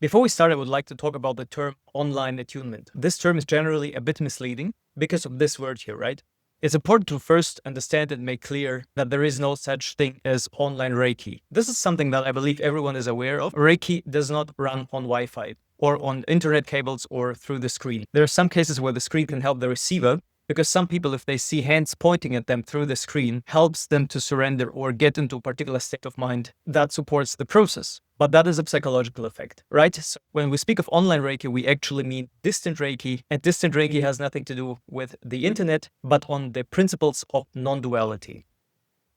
Before we start, I would like to talk about the term online attunement. This term is generally a bit misleading because of this word here, right? It's important to first understand and make clear that there is no such thing as online Reiki. This is something that I believe everyone is aware of. Reiki does not run on Wi-Fi or on internet cables or through the screen. There are some cases where the screen can help the receiver, because some people, if they see hands pointing at them through the screen, helps them to surrender or get into a particular state of mind that supports the process. But that is a psychological effect, right? So when we speak of online Reiki, we actually mean distant Reiki, and distant Reiki has nothing to do with the internet, but on the principles of non-duality.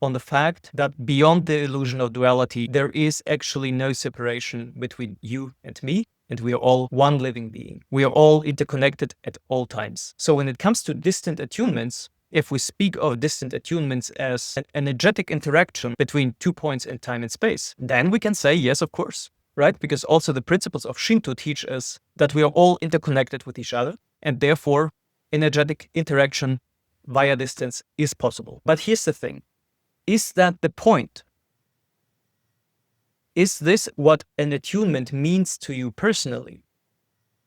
On the fact that beyond the illusion of duality, there is actually no separation between you and me, and we are all one living being. We are all interconnected at all times. So when it comes to distant attunements, if we speak of distant attunements as an energetic interaction between 2 points in time and space, then we can say yes, of course, right? Because also the principles of Shinto teach us that we are all interconnected with each other, and therefore energetic interaction via distance is possible. But here's the thing. Is that the point? Is this what an attunement means to you personally?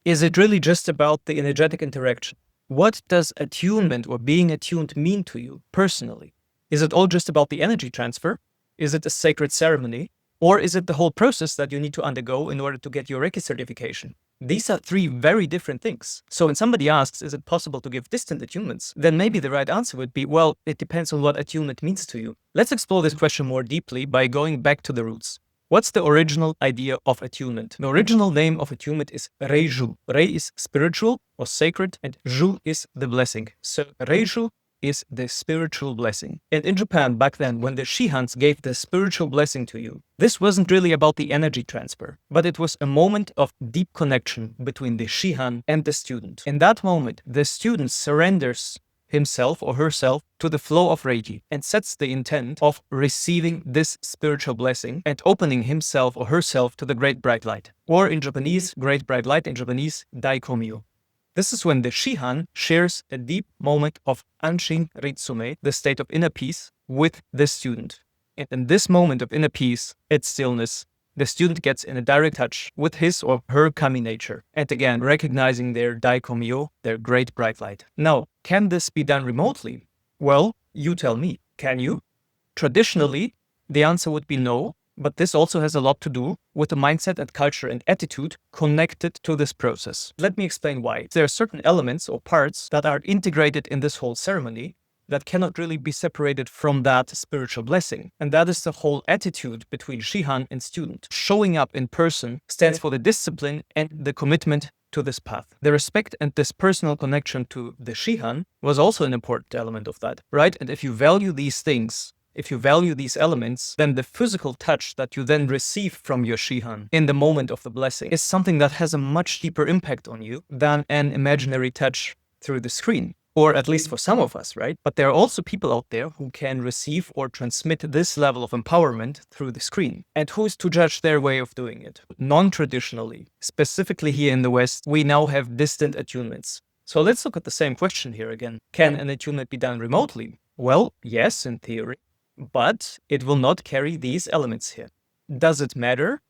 Is it really just about the energetic interaction? What does attunement or being attuned mean to you personally? Is it all just about the energy transfer? Is it a sacred ceremony? Or is it the whole process that you need to undergo in order to get your Reiki certification? These are three very different things. So when somebody asks, is it possible to give distant attunements? Then maybe the right answer would be, well, it depends on what attunement means to you. Let's explore this question more deeply by going back to the roots. What's the original idea of attunement? The original name of attunement is Reiju. Rei is spiritual or sacred, and Ju is the blessing. So Reiju is the spiritual blessing. And in Japan, back then, when the Shihans gave the spiritual blessing to you, this wasn't really about the energy transfer, but it was a moment of deep connection between the Shihan and the student. In that moment, the student surrenders himself or herself to the flow of Reiki and sets the intent of receiving this spiritual blessing and opening himself or herself to the great bright light. Or in Japanese, great bright light, in Japanese, Daikomyo. This is when the Shihan shares a deep moment of Anshin Ritsume, the state of inner peace, with the student. And in this moment of inner peace and stillness, the student gets in a direct touch with his or her kami nature, and again, recognizing their daikomyo, their great bright light. Now, can this be done remotely? Well, you tell me, can you? Traditionally, the answer would be no, but this also has a lot to do with the mindset and culture and attitude connected to this process. Let me explain why. There are certain elements or parts that are integrated in this whole ceremony that cannot really be separated from that spiritual blessing. And that is the whole attitude between Shihan and student. Showing up in person stands for the discipline and the commitment to this path. The respect and this personal connection to the Shihan was also an important element of that, right? And if you value these things, if you value these elements, then the physical touch that you then receive from your Shihan in the moment of the blessing is something that has a much deeper impact on you than an imaginary touch through the screen. Or at least for some of us, right? But there are also people out there who can receive or transmit this level of empowerment through the screen. And who is to judge their way of doing it? Non-traditionally, specifically here in the West, we now have distant attunements. So let's look at the same question here again. Can an attunement be done remotely? Well, yes, in theory, but it will not carry these elements here. Does it matter?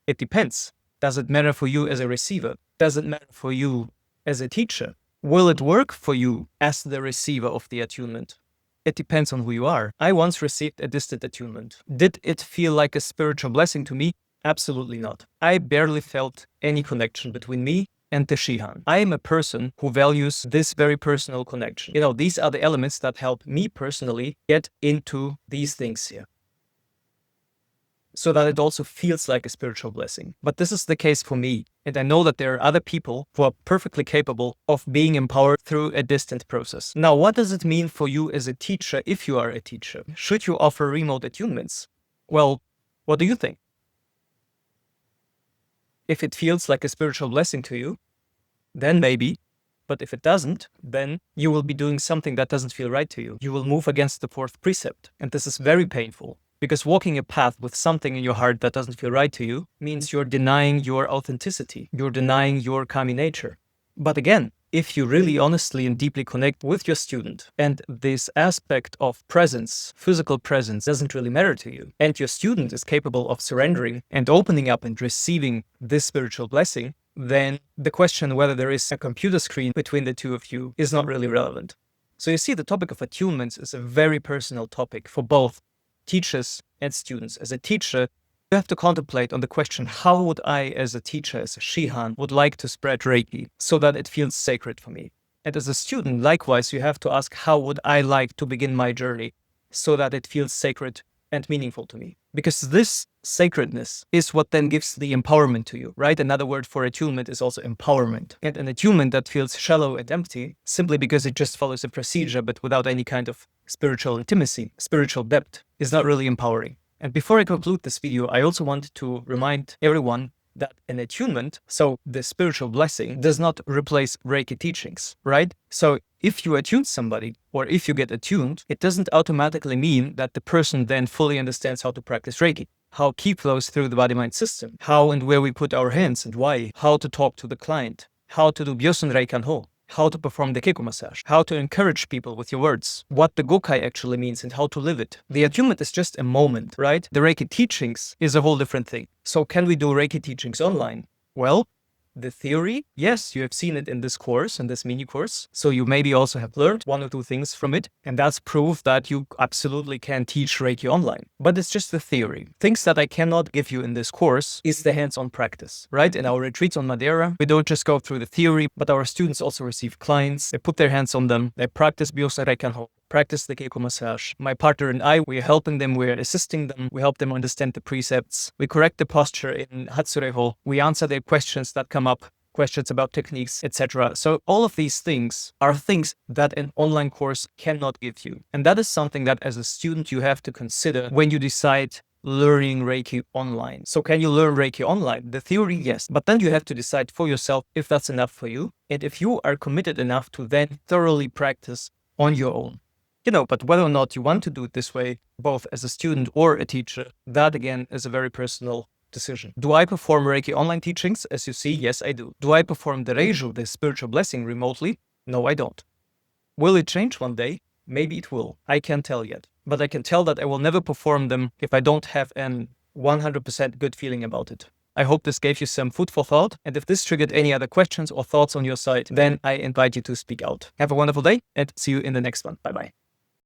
It depends. Does it matter for you as a receiver? Does it matter for you as a teacher? Will it work for you as the receiver of the attunement? It depends on who you are. I once received a distant attunement. Did it feel like a spiritual blessing to me? Absolutely not. I barely felt any connection between me and the Shihan. I am a person who values this very personal connection. These are the elements that help me personally get into these things here, so that it also feels like a spiritual blessing. But this is the case for me. And I know that there are other people who are perfectly capable of being empowered through a distant process. Now, what does it mean for you as a teacher if you are a teacher? Should you offer remote attunements? Well, what do you think? If it feels like a spiritual blessing to you, then maybe. But if it doesn't, then you will be doing something that doesn't feel right to you. You will move against the fourth precept. And this is very painful. Because walking a path with something in your heart that doesn't feel right to you means you're denying your authenticity. You're denying your kami nature. But again, if you really honestly and deeply connect with your student, and this aspect of presence, physical presence, doesn't really matter to you, and your student is capable of surrendering and opening up and receiving this spiritual blessing, then the question whether there is a computer screen between the two of you is not really relevant. So you see, the topic of attunements is a very personal topic for both teachers and students. As a teacher, you have to contemplate on the question, how would I, as a teacher, as a Shihan, would like to spread Reiki so that it feels sacred for me? And as a student, likewise, you have to ask, how would I like to begin my journey so that it feels sacred and meaningful to me? Because this sacredness is what then gives the empowerment to you, right? Another word for attunement is also empowerment. And an attunement that feels shallow and empty, simply because it just follows a procedure but without any kind of spiritual intimacy, spiritual depth, is not really empowering. And before I conclude this video, I also want to remind everyone that an attunement, so the spiritual blessing, does not replace Reiki teachings, right? So if you attune somebody, or if you get attuned, it doesn't automatically mean that the person then fully understands how to practice Reiki, how ki flows through the body-mind system, how and where we put our hands and why, how to talk to the client, how to do Byosun Reikanho, how to perform the Keiko massage, how to encourage people with your words, what the Gokai actually means and how to live it. The attunement is just a moment, right? The Reiki teachings is a whole different thing. So can we do Reiki teachings online? Well, the theory, yes, you have seen it in this course, in this mini course. So you maybe also have learned one or two things from it. And that's proof that you absolutely can teach Reiki online. But it's just the theory. Things that I cannot give you in this course is the hands-on practice, right? In our retreats on Madeira, we don't just go through the theory, but our students also receive clients. They put their hands on them. They practice Byosen Reikanho, practice the Keiko massage. My partner and I, we're helping them, we're assisting them, we help them understand the precepts, we correct the posture in Hatsureho, we answer their questions that come up, questions about techniques, etc. So all of these things are things that an online course cannot give you. And that is something that as a student you have to consider when you decide learning Reiki online. So can you learn Reiki online? The theory, yes. But then you have to decide for yourself if that's enough for you, and if you are committed enough to then thoroughly practice on your own. But whether or not you want to do it this way, both as a student or a teacher, that again is a very personal decision. Do I perform Reiki online teachings? As you see, yes, I do. Do I perform the Reiju, the spiritual blessing, remotely? No, I don't. Will it change one day? Maybe it will. I can't tell yet. But I can tell that I will never perform them if I don't have an 100% good feeling about it. I hope this gave you some food for thought. And if this triggered any other questions or thoughts on your side, then I invite you to speak out. Have a wonderful day and see you in the next one. Bye-bye.